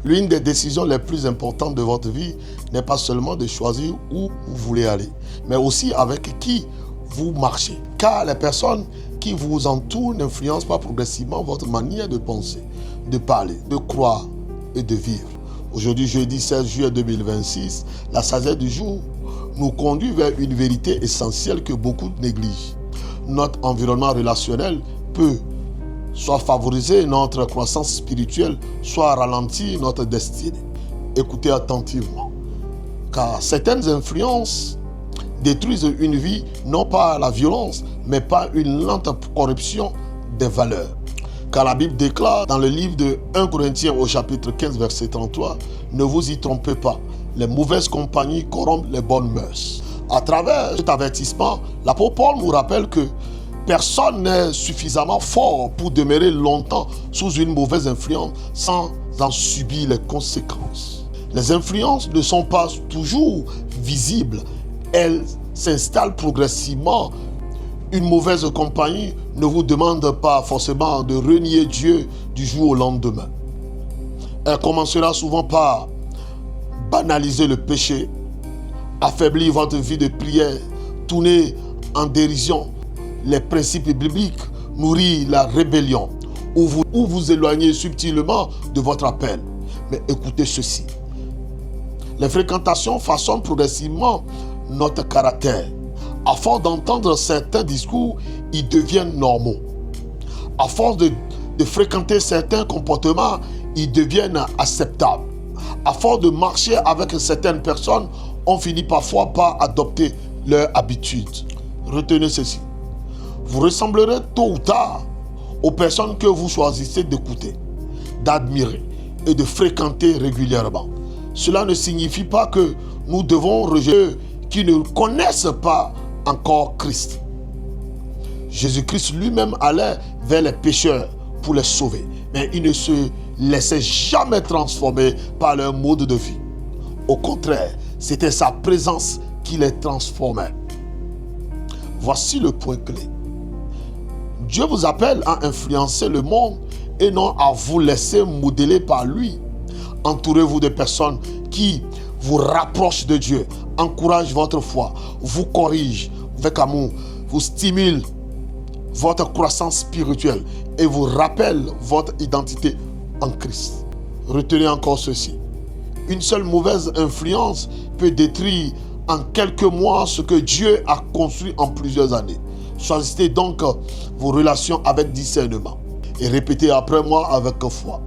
L'une des décisions les plus importantes de votre vie n'est pas seulement de choisir où vous voulez aller, mais aussi avec qui vous marchez. Car les personnes qui vous entourent n'influencent pas progressivement votre manière de penser, de parler, de croire et de vivre. Aujourd'hui, jeudi 16 juillet 2026, la sagesse du jour nous conduit vers une vérité essentielle que beaucoup négligent. Notre environnement relationnel peut soit favoriser notre croissance spirituelle, soit ralentir notre destinée. Écoutez attentivement, car certaines influences détruisent une vie non par la violence, mais par une lente corruption des valeurs. Car la Bible déclare dans le livre de 1 Corinthiens au chapitre 15, verset 33, « Ne vous y trompez pas, les mauvaises compagnies corrompent les bonnes mœurs. » À travers cet avertissement, l'apôtre Paul nous rappelle que personne n'est suffisamment fort pour demeurer longtemps sous une mauvaise influence sans en subir les conséquences. Les influences ne sont pas toujours visibles, elles s'installent progressivement. Une mauvaise compagnie ne vous demande pas forcément de renier Dieu du jour au lendemain. Elle commencera souvent par banaliser le péché, affaiblir votre vie de prière, tourner en dérision les principes bibliques, nourrir la rébellion, ou vous éloigner subtilement de votre appel. Mais écoutez ceci. Les fréquentations façonnent progressivement notre caractère. À force d'entendre certains discours, ils deviennent normaux. À force de fréquenter certains comportements, ils deviennent acceptables. À force de marcher avec certaines personnes, on finit parfois par adopter leurs habitudes. Retenez ceci. Vous ressemblerez tôt ou tard aux personnes que vous choisissez d'écouter, d'admirer et de fréquenter régulièrement. Cela ne signifie pas que nous devons rejeter ceux qui ne connaissent pas encore Christ. Jésus-Christ lui-même allait vers les pécheurs pour les sauver, mais il ne se laissait jamais transformer par leur mode de vie. Au contraire, c'était sa présence qui les transformait. Voici le point clé. Dieu vous appelle à influencer le monde et non à vous laisser modeler par lui. Entourez-vous de personnes qui vous rapprochent de Dieu, encouragent votre foi, vous corrigent avec amour, vous stimulent votre croissance spirituelle et vous rappellent votre identité en Christ. Retenez encore ceci. Une seule mauvaise influence peut détruire en quelques mois ce que Dieu a construit en plusieurs années. Choisissez donc vos relations avec discernement et répétez après moi avec foi.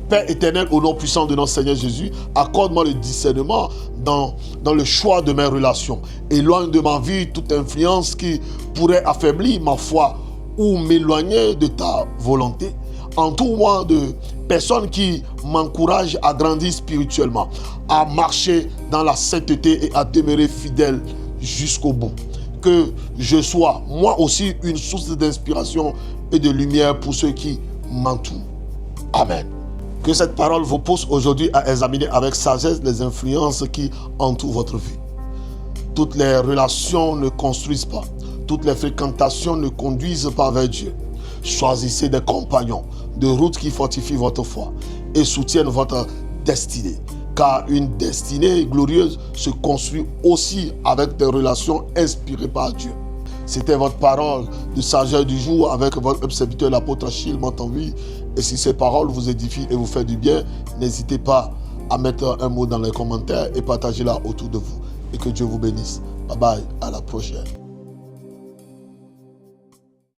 Père éternel, au nom puissant de notre Seigneur Jésus, accorde-moi le discernement dans le choix de mes relations. Éloigne de ma vie toute influence qui pourrait affaiblir ma foi ou m'éloigner de ta volonté. Entoure-moi de personnes qui m'encouragent à grandir spirituellement, à marcher dans la sainteté et à demeurer fidèle jusqu'au bout. Que je sois moi aussi une source d'inspiration et de lumière pour ceux qui m'entourent. Amen. Que cette parole vous pousse aujourd'hui à examiner avec sagesse les influences qui entourent votre vie. Toutes les relations ne construisent pas. Toutes les fréquentations ne conduisent pas vers Dieu. Choisissez des compagnons de route qui fortifient votre foi et soutiennent votre destinée. Car une destinée glorieuse se construit aussi avec des relations inspirées par Dieu. C'était votre parole de sagesse du jour avec votre serviteur l'apôtre Achille Montanville. Et si ces paroles vous édifient et vous font du bien, n'hésitez pas à mettre un mot dans les commentaires et partagez-la autour de vous. Et que Dieu vous bénisse. Bye bye, à la prochaine.